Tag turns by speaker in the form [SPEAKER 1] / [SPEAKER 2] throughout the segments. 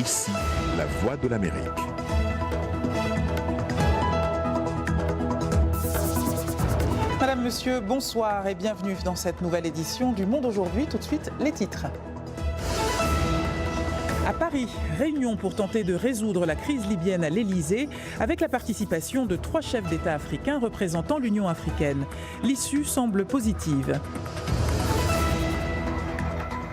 [SPEAKER 1] ici, la voix de l'Amérique.
[SPEAKER 2] Madame, Monsieur, bonsoir et bienvenue dans cette nouvelle édition du Monde aujourd'hui. Tout de suite, les titres. À Paris, réunion pour tenter de résoudre la crise libyenne à l'Elysée avec la participation de 3 chefs d'État africains représentant l'Union africaine. L'issue semble positive.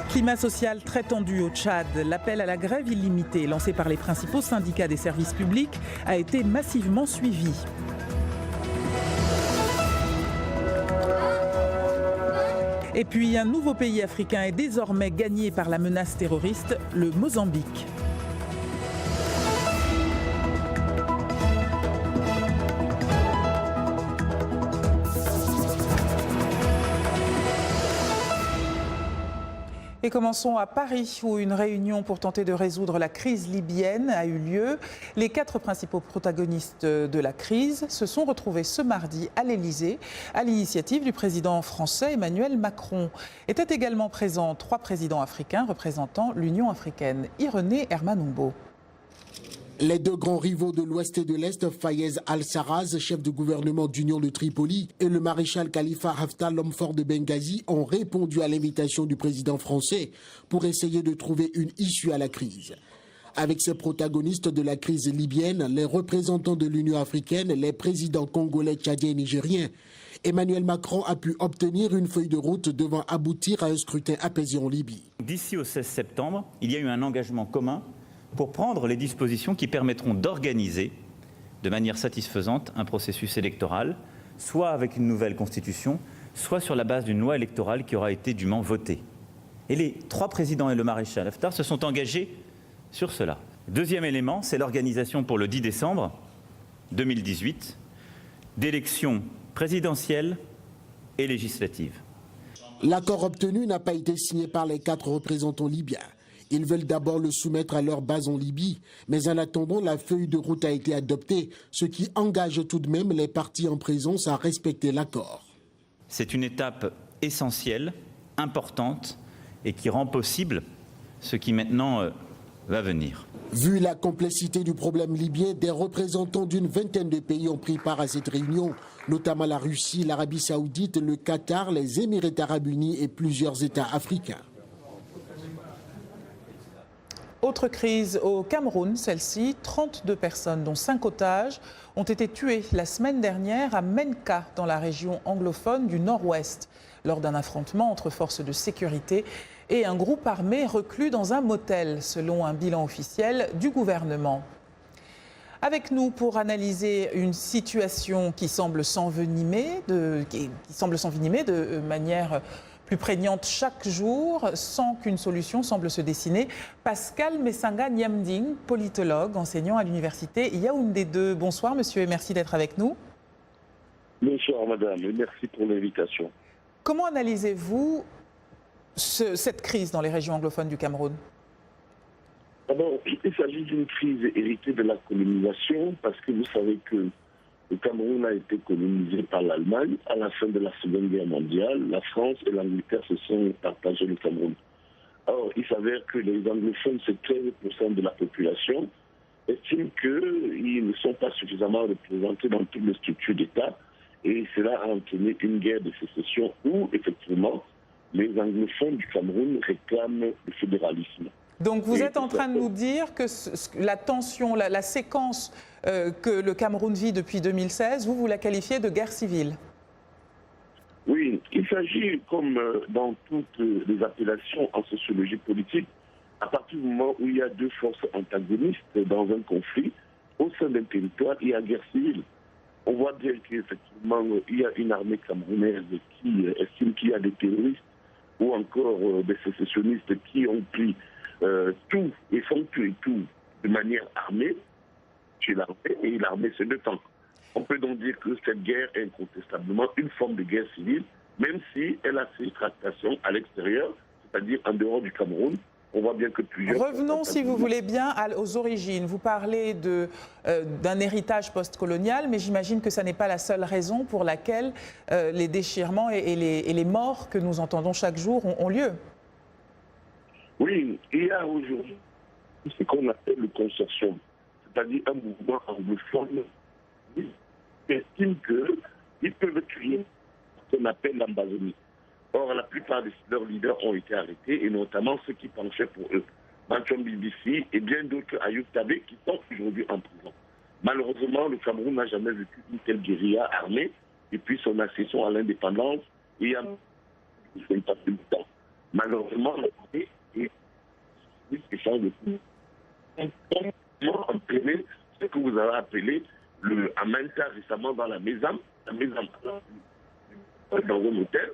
[SPEAKER 2] Climat social très tendu au Tchad. L'appel à la grève illimitée lancé par les principaux syndicats des services publics a été massivement suivi. Et puis un nouveau pays africain est désormais gagné par la menace terroriste, le Mozambique. Et commençons à Paris, où une réunion pour tenter de résoudre la crise libyenne a eu lieu. Les 4 principaux protagonistes de la crise se sont retrouvés ce mardi à l'Elysée, à l'initiative du président français Emmanuel Macron. Étaient également présents 3 présidents africains représentant l'Union africaine. Irénée Hermann-Humboldt.
[SPEAKER 3] Les 2 grands rivaux de l'Ouest et de l'Est, Fayez al-Sarraj, chef de gouvernement d'Union de Tripoli, et le maréchal Khalifa Haftar, l'homme fort de Benghazi, ont répondu à l'invitation du président français pour essayer de trouver une issue à la crise. Avec ces protagonistes de la crise libyenne, les représentants de l'Union africaine, les présidents congolais, tchadiens et nigériens, Emmanuel Macron a pu obtenir une feuille de route devant aboutir à un scrutin apaisé en Libye.
[SPEAKER 4] D'ici au 16 septembre, il y a eu un engagement commun pour prendre les dispositions qui permettront d'organiser de manière satisfaisante un processus électoral, soit avec une nouvelle constitution, soit sur la base d'une loi électorale qui aura été dûment votée. Et les 3 présidents et le maréchal Haftar se sont engagés sur cela. Deuxième élément, c'est l'organisation pour le 10 décembre 2018 d'élections présidentielles et législatives.
[SPEAKER 3] L'accord obtenu n'a pas été signé par les 4 représentants libyens. Ils veulent d'abord le soumettre à leur base en Libye, mais en attendant, la feuille de route a été adoptée, ce qui engage tout de même les partis en présence à respecter l'accord.
[SPEAKER 4] C'est une étape essentielle, importante, et qui rend possible ce qui maintenant va venir.
[SPEAKER 3] Vu la complexité du problème libyen, des représentants d'une vingtaine de pays ont pris part à cette réunion, notamment la Russie, l'Arabie Saoudite, le Qatar, les Émirats Arabes Unis et plusieurs États africains.
[SPEAKER 2] Autre crise au Cameroun, celle-ci, 32 personnes, dont 5 otages, ont été tuées la semaine dernière à Menka, dans la région anglophone du Nord-Ouest, lors d'un affrontement entre forces de sécurité et un groupe armé reclus dans un motel, selon un bilan officiel du gouvernement. Avec nous pour analyser une situation qui semble s'envenimer de manière plus prégnante chaque jour, sans qu'une solution semble se dessiner. Pascal Messanga Nyamding, politologue, enseignant à l'université Yaoundé 2. Bonsoir monsieur et merci d'être avec nous.
[SPEAKER 5] Bonsoir madame et merci pour l'invitation.
[SPEAKER 2] Comment analysez-vous cette crise dans les régions anglophones du Cameroun?
[SPEAKER 5] D'abord, il s'agit d'une crise héritée de la colonisation parce que vous savez que le Cameroun a été colonisé par l'Allemagne à la fin de la Seconde Guerre mondiale. La France et l'Angleterre se sont partagés le Cameroun. Or, il s'avère que les anglophones, c'est 13% de la population, estiment qu'ils ne sont pas suffisamment représentés dans toutes les structures d'État. Et cela a entraîné une guerre de sécession où, effectivement, les anglophones du Cameroun réclament le fédéralisme.
[SPEAKER 2] Donc vous êtes en train de nous dire que la tension, la séquence que le Cameroun vit depuis 2016, vous la qualifiez de guerre civile?
[SPEAKER 5] Oui, il s'agit, comme dans toutes les appellations en sociologie politique, à partir du moment où il y a 2 forces antagonistes dans un conflit, au sein d'un territoire, il y a guerre civile. On voit bien qu'effectivement, il y a une armée camerounaise qui estime qu'il y a des terroristes ou encore des sécessionnistes qui ont pris tout et font tout et tout de manière armée chez l'armée et l'armée se défend. On peut donc dire que cette guerre est incontestablement une forme de guerre civile, même si elle a ses tractations à l'extérieur, c'est-à-dire en dehors du Cameroun. On voit bien que plusieurs...
[SPEAKER 2] Revenons, si vous voulez bien, aux origines. Vous parlez d'un héritage postcolonial, mais j'imagine que ça n'est pas la seule raison pour laquelle les déchirements et les morts que nous entendons chaque jour ont lieu.
[SPEAKER 5] Oui, il y a aujourd'hui ce qu'on appelle le consortium, c'est-à-dire un mouvement anglophone qui estime qu'ils peuvent créer ce qu'on appelle l'Ambazonie. Or, la plupart de leurs leaders ont été arrêtés, et notamment ceux qui penchaient pour eux. Manchon BBC et bien d'autres Ayoub Tabé qui sont aujourd'hui en prison. Malheureusement, le Cameroun n'a jamais vécu une telle guérilla armée depuis son accession à l'indépendance il y a 50 ans. Malheureusement, l'armée est échange de tout. Comment entraîner ce que vous avez appelé le Amenta récemment dans la maison dans un hôtel,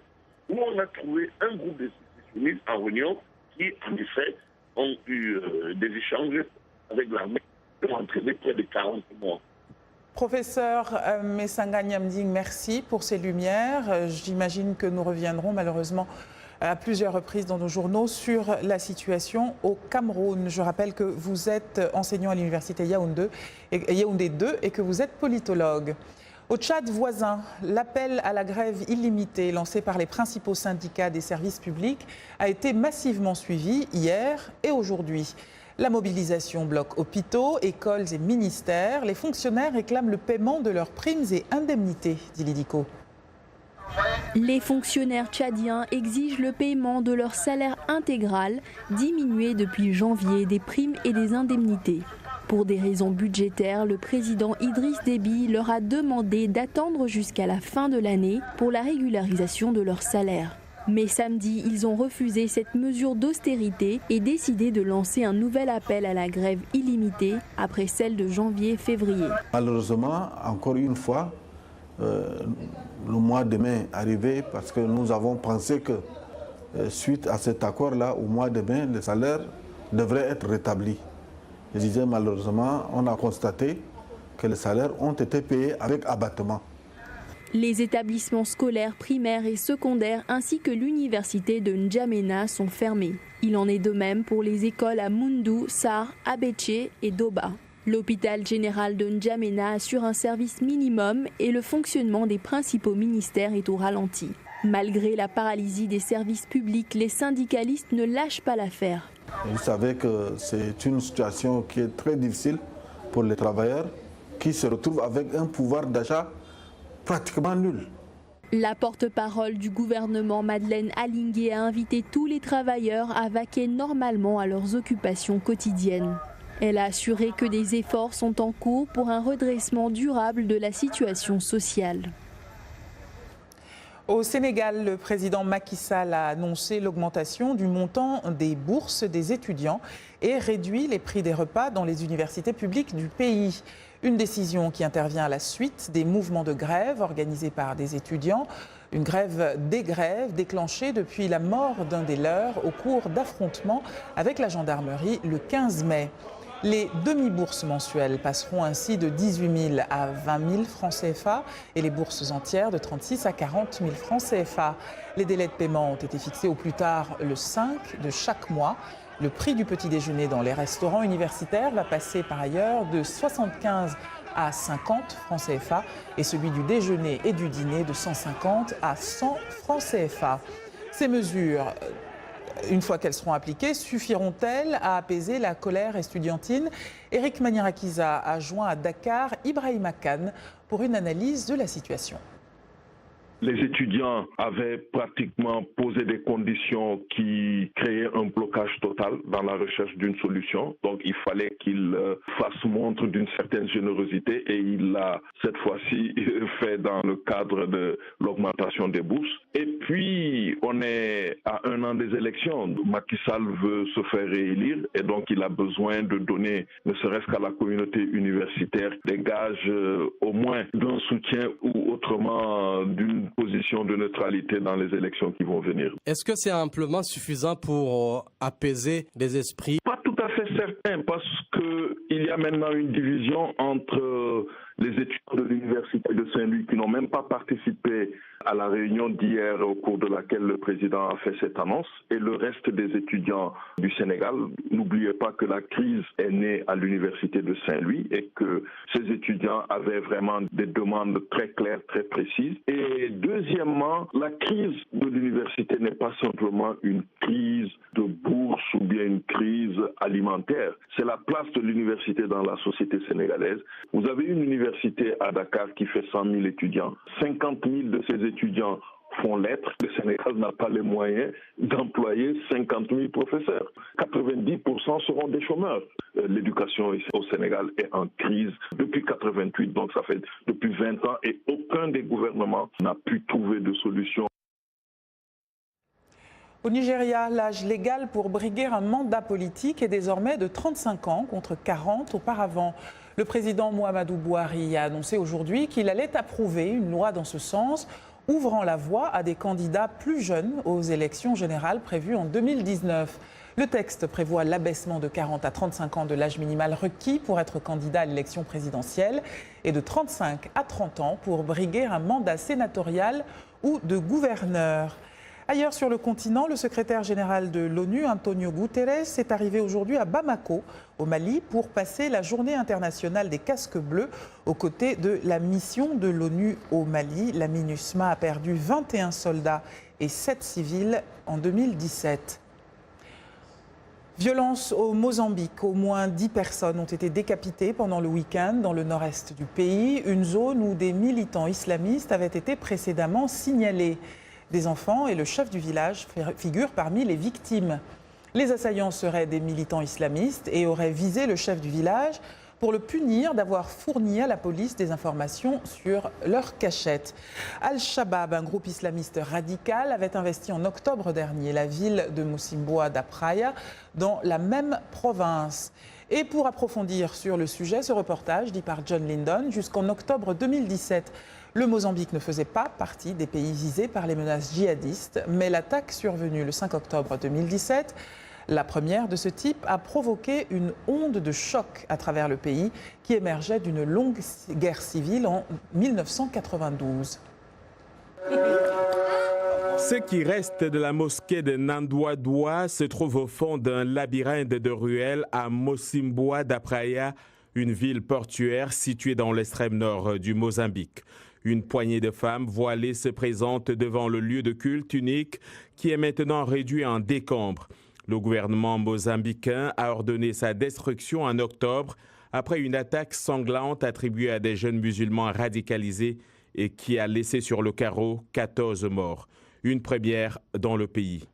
[SPEAKER 5] où on a trouvé un groupe de sécessionnistes en réunion qui, en effet, ont eu des échanges avec l'armée qui ont entraîné près de 40 morts.
[SPEAKER 2] Professeur Messanga Nyamding, merci pour ces lumières. J'imagine que nous reviendrons malheureusement à plusieurs reprises dans nos journaux sur la situation au Cameroun. Je rappelle que vous êtes enseignant à l'université Yaoundé 2 et que vous êtes politologue. Au Tchad voisin, l'appel à la grève illimitée lancé par les principaux syndicats des services publics a été massivement suivi hier et aujourd'hui. La mobilisation bloque hôpitaux, écoles et ministères. Les fonctionnaires réclament le paiement de leurs primes et indemnités, dit Lidico.
[SPEAKER 6] Les fonctionnaires tchadiens exigent le paiement de leur salaire intégral, diminué depuis janvier des primes et des indemnités. Pour des raisons budgétaires, le président Idriss Déby leur a demandé d'attendre jusqu'à la fin de l'année pour la régularisation de leur salaire. Mais samedi, ils ont refusé cette mesure d'austérité et décidé de lancer un nouvel appel à la grève illimitée après celle de janvier-février.
[SPEAKER 7] Malheureusement, encore une fois, le mois de mai est arrivé parce que nous avons pensé que suite à cet accord-là, au mois de mai, les salaires devraient être rétablis. Je disais malheureusement, on a constaté que les salaires ont été payés avec abattement.
[SPEAKER 6] Les établissements scolaires primaires et secondaires ainsi que l'université de N'Djamena sont fermés. Il en est de même pour les écoles à Moundou, Sar, Abéché et Doba. L'hôpital général de N'Djamena assure un service minimum et le fonctionnement des principaux ministères est au ralenti. Malgré la paralysie des services publics, les syndicalistes ne lâchent pas l'affaire.
[SPEAKER 7] Vous savez que c'est une situation qui est très difficile pour les travailleurs qui se retrouvent avec un pouvoir d'achat pratiquement nul.
[SPEAKER 6] La porte-parole du gouvernement, Madeleine Alingé, a invité tous les travailleurs à vaquer normalement à leurs occupations quotidiennes. Elle a assuré que des efforts sont en cours pour un redressement durable de la situation sociale.
[SPEAKER 2] Au Sénégal, le président Macky Sall a annoncé l'augmentation du montant des bourses des étudiants et réduit les prix des repas dans les universités publiques du pays. Une décision qui intervient à la suite des mouvements de grève organisés par des étudiants. Une grève des grèves déclenchée depuis la mort d'un des leurs au cours d'affrontements avec la gendarmerie le 15 mai. Les demi-bourses mensuelles passeront ainsi de 18 000 à 20 000 francs CFA et les bourses entières de 36 à 40 000 francs CFA. Les délais de paiement ont été fixés au plus tard le 5 de chaque mois. Le prix du petit déjeuner dans les restaurants universitaires va passer par ailleurs de 75 à 50 francs CFA et celui du déjeuner et du dîner de 150 à 100 francs CFA. Ces mesures, une fois qu'elles seront appliquées, suffiront-elles à apaiser la colère estudiantine? Eric Maniarakiza a joint à Dakar Ibrahima Khan pour une analyse de la situation.
[SPEAKER 8] Les étudiants avaient pratiquement posé des conditions qui créaient un blocage total dans la recherche d'une solution. Donc il fallait qu'ils fassent montre d'une certaine générosité et il l'a cette fois-ci fait dans le cadre de l'augmentation des bourses. Et puis on est à 1 an des élections. Macky Sall veut se faire réélire et donc il a besoin de donner, ne serait-ce qu'à la communauté universitaire, des gages au moins d'un soutien ou autrement d'une position de neutralité dans les élections qui vont venir.
[SPEAKER 9] Est-ce que c'est amplement suffisant pour apaiser les esprits?
[SPEAKER 8] Pas tout à fait certain, parce qu'il y a maintenant une division entre les étudiants de l'université de Saint-Louis qui n'ont même pas participé à la réunion d'hier au cours de laquelle le président a fait cette annonce et le reste des étudiants du Sénégal. N'oubliez pas que la crise est née à l'université de Saint-Louis et que ces étudiants avaient vraiment des demandes très claires, très précises. Et deuxièmement, la crise de l'université n'est pas simplement une crise de bourse ou ou bien une crise alimentaire. C'est la place de l'université dans la société sénégalaise. Vous avez une université à Dakar qui fait 100 000 étudiants. 50 000 de ces étudiants font lettres. Le Sénégal n'a pas les moyens d'employer 50 000 professeurs. 90% seront des chômeurs. L'éducation ici au Sénégal est en crise depuis 88, donc ça fait depuis 20 ans et aucun des gouvernements n'a pu trouver de solution.
[SPEAKER 2] Au Nigeria, l'âge légal pour briguer un mandat politique est désormais de 35 ans contre 40 auparavant. Le président Muhammadu Buhari a annoncé aujourd'hui qu'il allait approuver une loi dans ce sens, ouvrant la voie à des candidats plus jeunes aux élections générales prévues en 2019. Le texte prévoit l'abaissement de 40 à 35 ans de l'âge minimal requis pour être candidat à l'élection présidentielle et de 35 à 30 ans pour briguer un mandat sénatorial ou de gouverneur. Ailleurs sur le continent, le secrétaire général de l'ONU, Antonio Guterres, est arrivé aujourd'hui à Bamako, au Mali, pour passer la journée internationale des casques bleus aux côtés de la mission de l'ONU au Mali. La MINUSMA a perdu 21 soldats et 7 civils en 2017. Violence au Mozambique. Au moins 10 personnes ont été décapitées pendant le week-end dans le nord-est du pays, une zone où des militants islamistes avaient été précédemment signalés. Des enfants et le chef du village figurent parmi les victimes. Les assaillants seraient des militants islamistes et auraient visé le chef du village pour le punir d'avoir fourni à la police des informations sur leur cachette. Al-Shabaab, un groupe islamiste radical, avait investi en octobre dernier la ville de Mocimboa da Praia dans la même province. Et pour approfondir sur le sujet, ce reportage dit par John Lindon, jusqu'en octobre 2017, le Mozambique ne faisait pas partie des pays visés par les menaces djihadistes, mais l'attaque survenue le 5 octobre 2017, la première de ce type, a provoqué une onde de choc à travers le pays qui émergeait d'une longue guerre civile en 1992.
[SPEAKER 10] Ce qui reste de la mosquée de Nandouadoua se trouve au fond d'un labyrinthe de ruelles à Mocimboa da Praia, une ville portuaire située dans l'extrême nord du Mozambique. Une poignée de femmes voilées se présente devant le lieu de culte unique qui est maintenant réduit en décombres. Le gouvernement mozambicain a ordonné sa destruction en octobre après une attaque sanglante attribuée à des jeunes musulmans radicalisés et qui a laissé sur le carreau 14 morts. Une première dans le pays.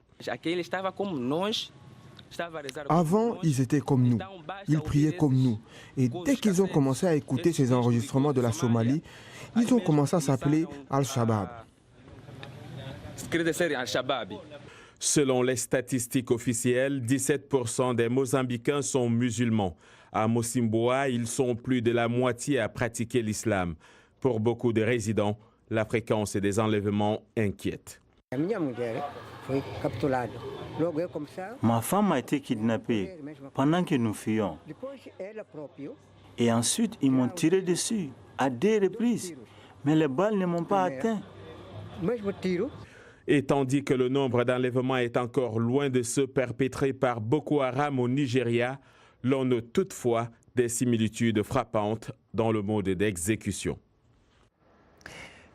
[SPEAKER 11] Avant, ils étaient comme nous, ils priaient comme nous. Et dès qu'ils ont commencé à écouter ces enregistrements de la Somalie, ils ont commencé à s'appeler Al-Shabaab.
[SPEAKER 10] Selon les statistiques officielles, 17% des Mozambicains sont musulmans. À Mocimboa, ils sont plus de la moitié à pratiquer l'islam. Pour beaucoup de résidents, la fréquence des enlèvements inquiète.
[SPEAKER 12] Ma femme a été kidnappée pendant que nous fuyions. Et ensuite, ils m'ont tiré dessus à 2 reprises. Mais les balles ne m'ont pas atteint.
[SPEAKER 10] Et tandis que le nombre d'enlèvements est encore loin de ceux perpétrés par Boko Haram au Nigeria, l'on note toutefois des similitudes frappantes dans le mode d'exécution.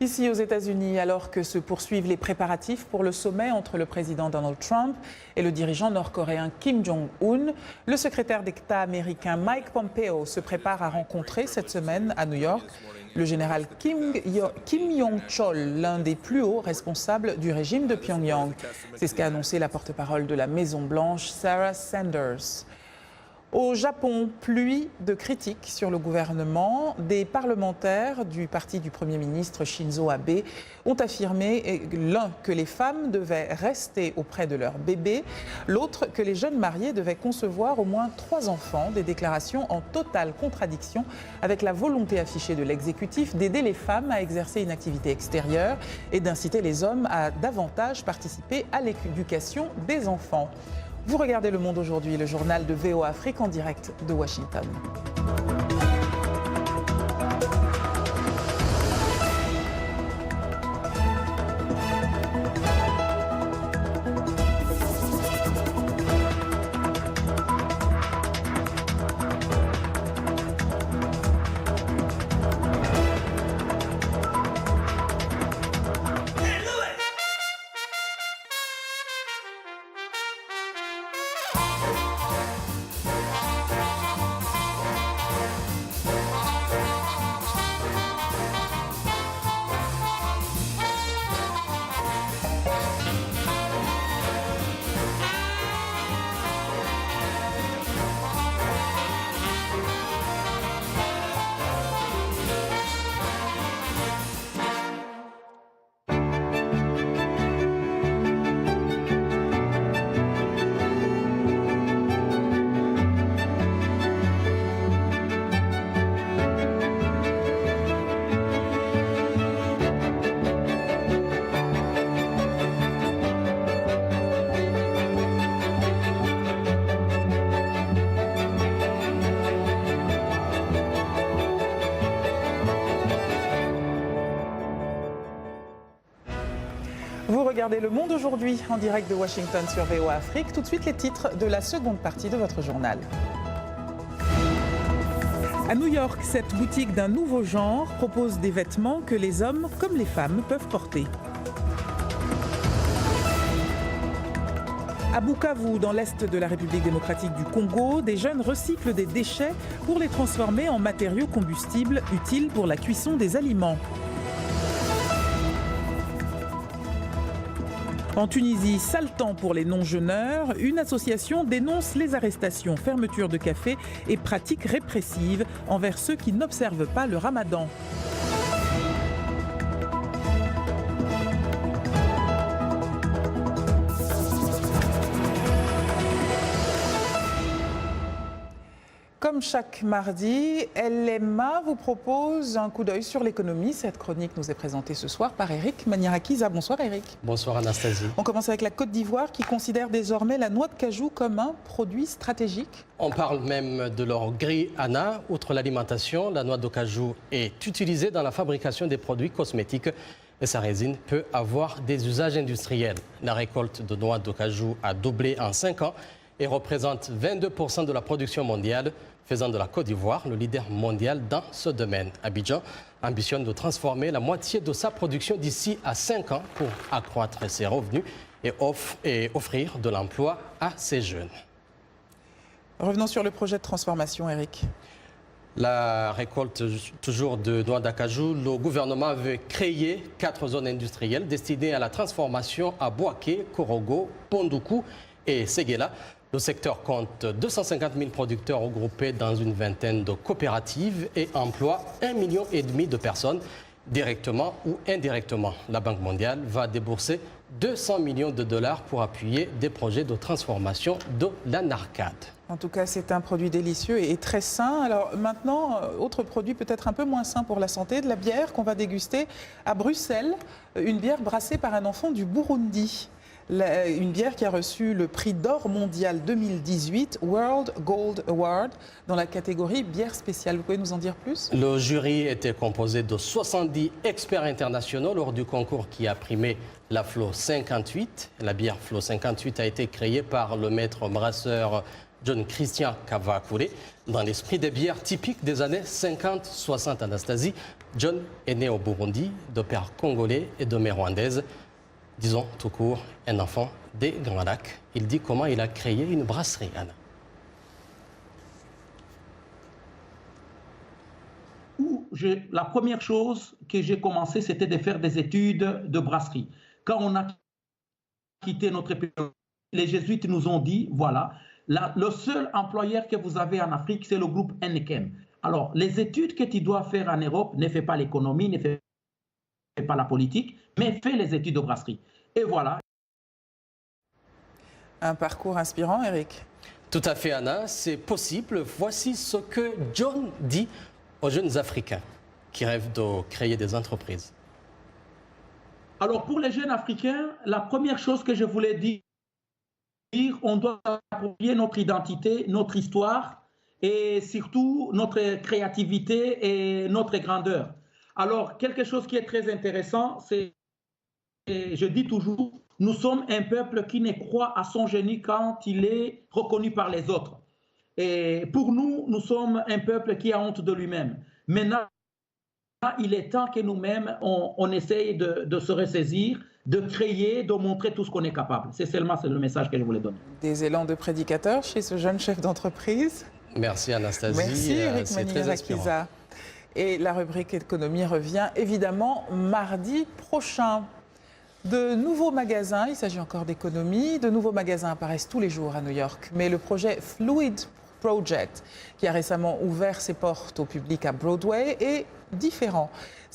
[SPEAKER 2] Ici aux États-Unis, alors que se poursuivent les préparatifs pour le sommet entre le président Donald Trump et le dirigeant nord-coréen Kim Jong-un, le secrétaire d'État américain Mike Pompeo se prépare à rencontrer cette semaine à New York le général Kim Yong-chol, l'un des plus hauts responsables du régime de Pyongyang. C'est ce qu'a annoncé la porte-parole de la Maison-Blanche, Sarah Sanders. Au Japon, pluie de critiques sur le gouvernement. Des parlementaires du parti du Premier ministre Shinzo Abe ont affirmé l'un que les femmes devaient rester auprès de leur bébé, l'autre que les jeunes mariés devaient concevoir au moins 3 enfants, des déclarations en totale contradiction avec la volonté affichée de l'exécutif d'aider les femmes à exercer une activité extérieure et d'inciter les hommes à davantage participer à l'éducation des enfants. Vous regardez Le Monde aujourd'hui, le journal de VOA Afrique en direct de Washington. Vous regardez Le Monde aujourd'hui en direct de Washington sur VOA Afrique. Tout de suite les titres de la seconde partie de votre journal. À New York, cette boutique d'un nouveau genre propose des vêtements que les hommes comme les femmes peuvent porter. À Bukavu, dans l'est de la République démocratique du Congo, des jeunes recyclent des déchets pour les transformer en matériaux combustibles utiles pour la cuisson des aliments. En Tunisie, sale temps pour les non-jeûneurs. Une association dénonce les arrestations, fermetures de cafés et pratiques répressives envers ceux qui n'observent pas le ramadan. Comme chaque mardi, LMA vous propose un coup d'œil sur l'économie. Cette chronique nous est présentée ce soir par Eric Maniarakiza. Bonsoir Eric.
[SPEAKER 9] Bonsoir Anastasie.
[SPEAKER 2] On commence avec la Côte d'Ivoire qui considère désormais la noix de cajou comme un produit stratégique.
[SPEAKER 9] On parle même de leur grille ANA. Outre l'alimentation, la noix de cajou est utilisée dans la fabrication des produits cosmétiques et sa résine peut avoir des usages industriels. La récolte de noix de cajou a doublé en 5 ans et représente 22% de la production mondiale, faisant de la Côte d'Ivoire le leader mondial dans ce domaine. Abidjan ambitionne de transformer la moitié de sa production d'ici à 5 ans pour accroître ses revenus et offrir de l'emploi à ses jeunes.
[SPEAKER 2] Revenons sur le projet de transformation, Eric.
[SPEAKER 9] La récolte toujours de noix d'acajou, le gouvernement veut créer 4 zones industrielles destinées à la transformation à Bouaké, Korogo, Pondoukou et Séguéla. Le secteur compte 250 000 producteurs regroupés dans une vingtaine de coopératives et emploie 1,5 million de personnes, directement ou indirectement. La Banque mondiale va débourser 200 millions de dollars pour appuyer des projets de transformation de l'anarcade.
[SPEAKER 2] En tout cas, c'est un produit délicieux et très sain. Alors maintenant, autre produit peut-être un peu moins sain pour la santé, de la bière qu'on va déguster à Bruxelles, une bière brassée par un enfant du Burundi. Une bière qui a reçu le prix d'or mondial 2018, World Gold Award, dans la catégorie bière spéciale. Vous pouvez nous en dire plus?
[SPEAKER 9] Le jury était composé de 70 experts internationaux lors du concours qui a primé la Flo 58. La bière Flo 58 a été créée par le maître brasseur John Christian Kavakure. Dans l'esprit des bières typiques des années 50-60, Anastasie, John est né au Burundi, de père congolais et de mère rwandaise. Disons tout court, un enfant des Grands Lacs. Il dit comment il a créé une brasserie, Anna.
[SPEAKER 13] La première chose que j'ai commencé, c'était de faire des études de brasserie. Quand on a quitté notre pays, les jésuites nous ont dit, voilà, le seul employeur que vous avez en Afrique, c'est le groupe Heineken. Alors, les études que tu dois faire en Europe, ne fais pas l'économie, ne fais pas la politique, mais fais les études de brasserie. Et voilà.
[SPEAKER 2] Un parcours inspirant, Eric.
[SPEAKER 9] Tout à fait, Anna, c'est possible. Voici ce que John dit aux jeunes Africains qui rêvent de créer des entreprises.
[SPEAKER 13] Alors, pour les jeunes Africains, la première chose que je voulais dire, on doit approprier notre identité, notre histoire et surtout notre créativité et notre grandeur. Alors, quelque chose qui est très intéressant, c'est, je dis toujours, nous sommes un peuple qui ne croit à son génie quand il est reconnu par les autres. Et pour nous, nous sommes un peuple qui a honte de lui-même. Maintenant, il est temps que nous-mêmes, on essaye de se ressaisir, de créer, de montrer tout ce qu'on est capable. C'est le message que je voulais donner. Des élans de prédicateur chez ce jeune chef d'entreprise.
[SPEAKER 9] Merci Anastasie.
[SPEAKER 2] Merci Eric Maniarakiza. Et la rubrique économie revient évidemment mardi prochain. De nouveaux magasins, il s'agit encore d'économie, de nouveaux magasins apparaissent tous les jours à New York. Mais le projet Fluid Project, qui a récemment ouvert ses portes au public à Broadway, est différent.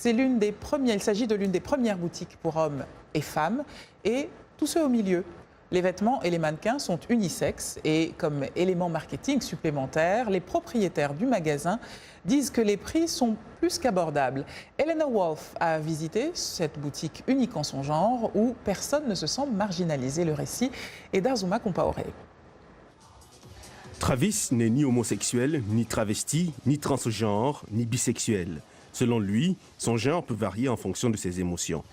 [SPEAKER 2] Il s'agit de l'une des premières boutiques pour hommes et femmes et tous ceux au milieu. Les vêtements et les mannequins sont unisexes et comme élément marketing supplémentaire, les propriétaires du magasin disent que les prix sont plus qu'abordables. Elena Wolf a visité cette boutique unique en son genre où personne ne se sent marginalisé. Le récit est d'Azuma Compaoré.
[SPEAKER 14] Travis n'est ni homosexuel, ni travesti, ni transgenre, ni bisexuel. Selon lui, son genre peut varier en fonction de ses émotions.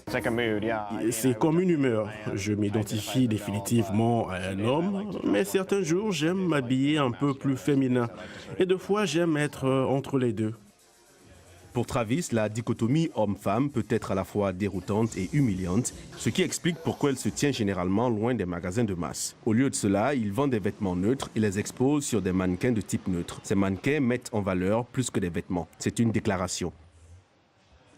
[SPEAKER 14] C'est comme une humeur. Je m'identifie définitivement à un homme, mais certains jours, j'aime m'habiller un peu plus féminin. Et deux fois, j'aime être entre les deux. Pour Travis, la dichotomie homme-femme peut être à la fois déroutante et humiliante, ce qui explique pourquoi elle se tient généralement loin des magasins de masse. Au lieu de cela, il vend des vêtements neutres et les expose sur des mannequins de type neutre. Ces mannequins mettent en valeur plus que des vêtements. C'est une déclaration.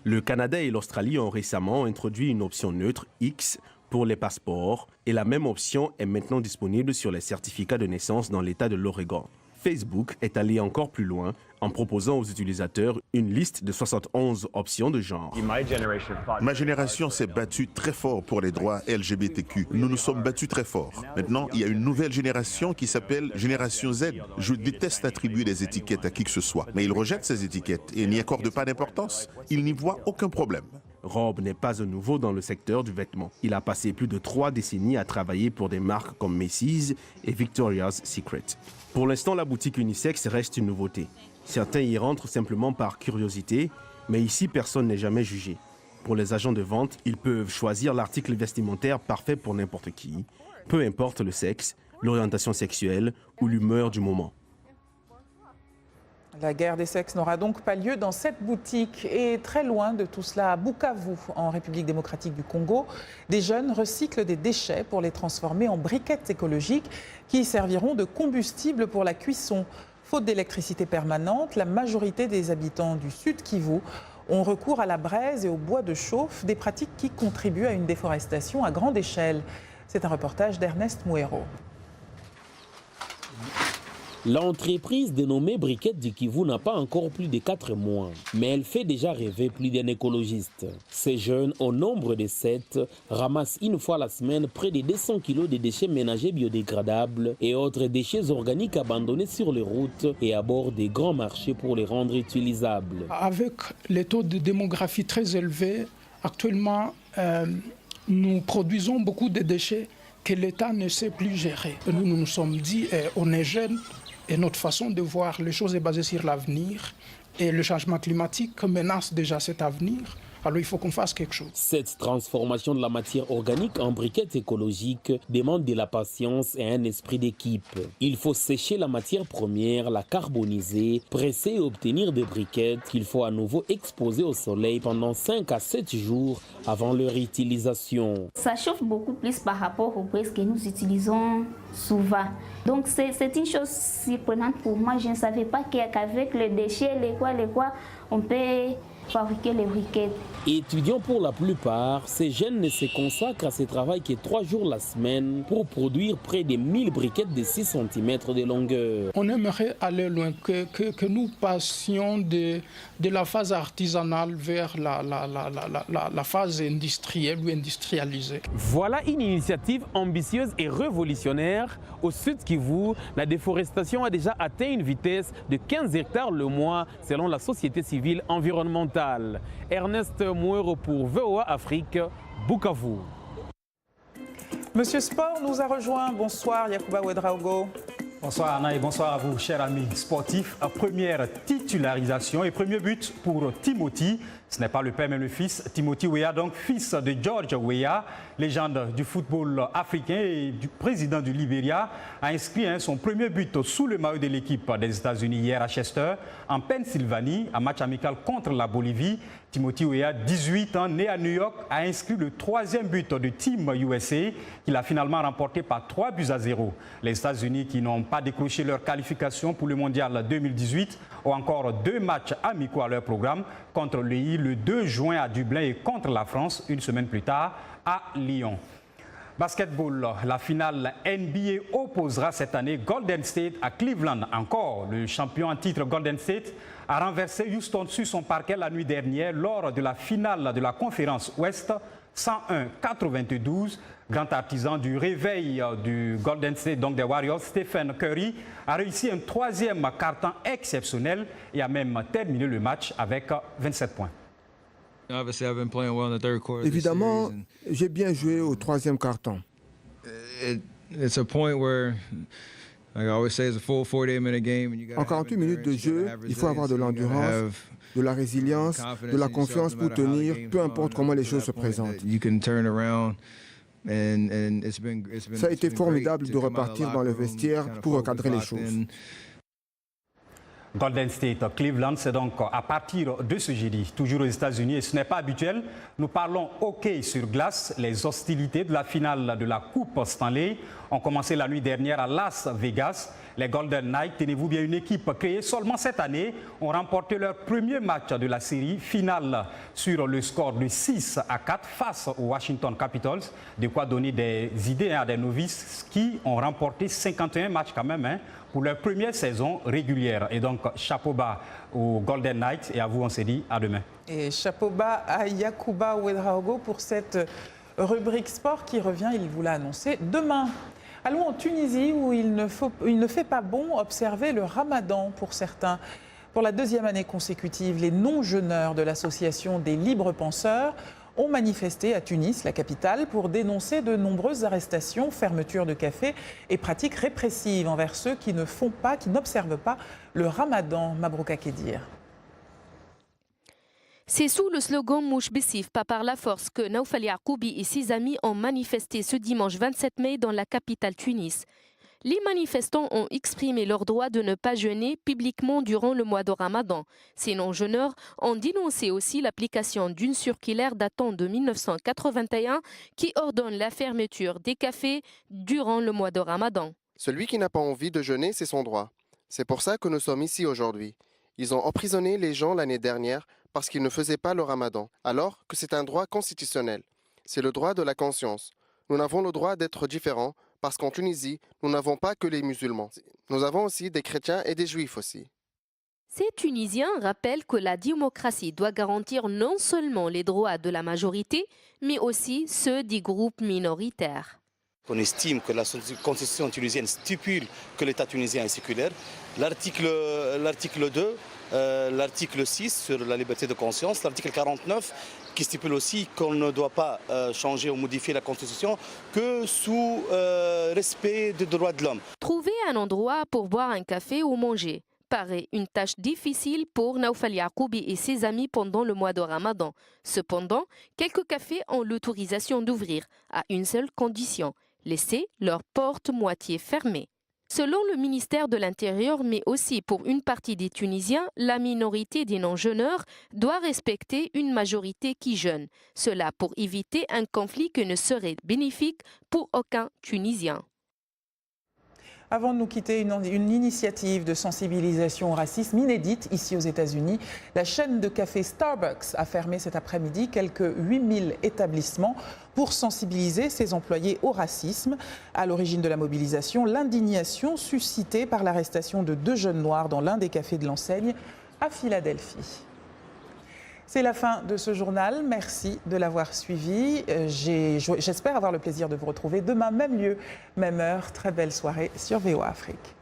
[SPEAKER 14] Le Canada et l'Australie ont récemment introduit une option neutre X pour les passeports et la même option est maintenant disponible sur les certificats de naissance dans l'État de l'Oregon. Facebook est allé encore plus loin en proposant aux utilisateurs une liste de 71 options de genre.
[SPEAKER 1] Ma génération s'est battue très fort pour les droits LGBTQ. Nous nous sommes battus très fort. Maintenant, il y a une nouvelle génération qui s'appelle Génération Z. Je déteste attribuer des étiquettes à qui que ce soit, mais ils rejettent ces étiquettes et n'y accordent pas d'importance. Ils n'y voient aucun problème.
[SPEAKER 14] Rob n'est pas un nouveau dans le secteur du vêtement. Il a passé plus de 3 décennies à travailler pour des marques comme Macy's et Victoria's Secret. Pour l'instant, la boutique unisexe reste une nouveauté. Certains y rentrent simplement par curiosité, mais ici, personne n'est jamais jugé. Pour les agents de vente, ils peuvent choisir l'article vestimentaire parfait pour n'importe qui, peu importe le sexe, l'orientation sexuelle ou l'humeur du moment.
[SPEAKER 2] La guerre des sexes n'aura donc pas lieu dans cette boutique. Et très loin de tout cela, à Bukavu, en République démocratique du Congo, des jeunes recyclent des déchets pour les transformer en briquettes écologiques qui serviront de combustible pour la cuisson. Faute d'électricité permanente, la majorité des habitants du Sud Kivu ont recours à la braise et au bois de chauffe, des pratiques qui contribuent à une déforestation à grande échelle. C'est un reportage d'Ernest Mouero.
[SPEAKER 15] L'entreprise dénommée Briquette du Kivu n'a pas encore plus de 4 mois, mais elle fait déjà rêver plus d'un écologiste. Ces jeunes, au nombre de 7, ramassent une fois la semaine près de 200 kg de déchets ménagers biodégradables et autres déchets organiques abandonnés sur les routes et à bord des grands marchés pour les rendre utilisables.
[SPEAKER 16] Avec les taux de démographie très élevés, actuellement, nous produisons beaucoup de déchets que l'État ne sait plus gérer. Nous nous sommes dit, on est jeunes, et notre façon de voir les choses est basée sur l'avenir. Et le changement climatique menace déjà cet avenir. Alors il faut qu'on fasse quelque chose.
[SPEAKER 15] Cette transformation de la matière organique en briquettes écologiques demande de la patience et un esprit d'équipe. Il faut sécher la matière première, la carboniser, presser et obtenir des briquettes qu'il faut à nouveau exposer au soleil pendant 5 à 7 jours avant leur utilisation.
[SPEAKER 17] Ça chauffe beaucoup plus par rapport aux briquettes que nous utilisons souvent. Donc c'est une chose surprenante pour moi. Je ne savais pas qu'avec les déchets, les quoi, on peut fabriquer les briquettes.
[SPEAKER 15] Étudiants pour la plupart, ces jeunes ne se consacrent à ce travail que 3 jours la semaine pour produire près de 1000 briquettes de 6 cm de longueur.
[SPEAKER 16] On aimerait aller loin, que nous passions de la phase artisanale vers la phase industrielle ou industrialisée.
[SPEAKER 18] Voilà une initiative ambitieuse et révolutionnaire. Au Sud Kivu, la déforestation a déjà atteint une vitesse de 15 hectares le mois selon la société civile environnementale. Ernest Mouero pour VOA Afrique, Bukavu.
[SPEAKER 2] Monsieur Sport nous a rejoint. Bonsoir Yacouba Ouedraogo.
[SPEAKER 19] Bonsoir Anna et bonsoir à vous, chers amis sportifs. Première titularisation et premier but pour Timothy. Ce n'est pas le père mais le fils. Timothy Weah, donc fils de George Weah, légende du football africain et du président du Libéria, a inscrit son premier but sous le maillot de l'équipe des États-Unis hier à Chester, en Pennsylvanie, un match amical contre la Bolivie. Timothy Weah, 18 ans, né à New York, a inscrit le 3e but de Team USA qu'il a finalement remporté par 3-0. Les États-Unis qui n'ont pas décroché leur qualification pour le Mondial 2018 ont encore 2 matchs amicaux à leur programme contre l'UI le 2 juin à Dublin et contre la France une semaine plus tard à Lyon. Basketball, la finale NBA opposera cette année Golden State à Cleveland. Encore, le champion en titre Golden State a renversé Houston sur son parquet la nuit dernière lors de la finale de la conférence Ouest 101-92. Grand artisan du réveil du Golden State, donc des Warriors, Stephen Curry, a réussi un 3e carton exceptionnel et a même terminé le match avec 27 points.
[SPEAKER 11] Évidemment, j'ai bien joué au 3e carton. En 48 minutes de jeu, il faut avoir de l'endurance, de la résilience, de la confiance pour tenir, peu importe comment les choses se présentent. Ça a été formidable de repartir dans le vestiaire pour recadrer les choses.
[SPEAKER 19] Golden State, Cleveland, c'est donc à partir de ce jeudi, toujours aux États-Unis, et ce n'est pas habituel. Nous parlons hockey sur glace. Les hostilités de la finale de la Coupe Stanley ont commencé la nuit dernière à Las Vegas. Les Golden Knights, tenez-vous bien, une équipe créée seulement cette année, ont remporté leur premier match de la série finale sur le score de 6-4 face aux Washington Capitals. De quoi donner des idées à des novices qui ont remporté 51 matchs quand même, pour leur première saison régulière. Et donc, chapeau bas aux Golden Knights. Et à vous, on se dit à demain. Et
[SPEAKER 2] chapeau bas à Yacouba Ouedraogo pour cette rubrique sport qui revient, il vous l'a annoncé, demain. Allons en Tunisie où il ne fait pas bon observer le ramadan pour certains. Pour la deuxième année consécutive, les non-jeûneurs de l'association des libres penseurs ont manifesté à Tunis, la capitale, pour dénoncer de nombreuses arrestations, fermetures de cafés et pratiques répressives envers ceux qui n'observent pas le ramadan. Mabrouka Kedir.
[SPEAKER 6] C'est sous le slogan « Mouche Bessif, pas par la force » que Naoufal Yacoubi et ses amis ont manifesté ce dimanche 27 mai dans la capitale Tunis. Les manifestants ont exprimé leur droit de ne pas jeûner publiquement durant le mois de Ramadan. Ces non-jeûneurs ont dénoncé aussi l'application d'une circulaire datant de 1981 qui ordonne la fermeture des cafés durant le mois de Ramadan.
[SPEAKER 20] Celui qui n'a pas envie de jeûner, c'est son droit. C'est pour ça que nous sommes ici aujourd'hui. Ils ont emprisonné les gens l'année dernière parce qu'ils ne faisaient pas le Ramadan, alors que c'est un droit constitutionnel. C'est le droit de la conscience. Nous avons le droit d'être différents parce qu'en Tunisie, nous n'avons pas que les musulmans. Nous avons aussi des chrétiens et des juifs aussi.
[SPEAKER 6] Ces Tunisiens rappellent que la démocratie doit garantir non seulement les droits de la majorité, mais aussi ceux des groupes minoritaires.
[SPEAKER 21] On estime que la constitution tunisienne stipule que l'État tunisien est séculaire. L'article 2, l'article 6 sur la liberté de conscience, l'article 49 qui stipule aussi qu'on ne doit pas changer ou modifier la constitution que sous respect des droits de l'homme.
[SPEAKER 6] Trouver un endroit pour boire un café ou manger paraît une tâche difficile pour Naoufal Yacoubi et ses amis pendant le mois de Ramadan. Cependant, quelques cafés ont l'autorisation d'ouvrir à une seule condition: laisser leurs portes moitié fermées. Selon le ministère de l'Intérieur, mais aussi pour une partie des Tunisiens, la minorité des non-jeûneurs doit respecter une majorité qui jeûne. Cela pour éviter un conflit qui ne serait bénéfique pour aucun Tunisien.
[SPEAKER 2] Avant de nous quitter, une initiative de sensibilisation au racisme inédite ici aux États-Unis. La chaîne de café Starbucks a fermé cet après-midi quelques 8000 établissements pour sensibiliser ses employés au racisme. À l'origine de la mobilisation, l'indignation suscitée par l'arrestation de 2 jeunes noirs dans l'un des cafés de l'enseigne à Philadelphie. C'est la fin de ce journal. Merci de l'avoir suivi. J'espère avoir le plaisir de vous retrouver demain, même lieu, même heure. Très belle soirée sur VOA Afrique.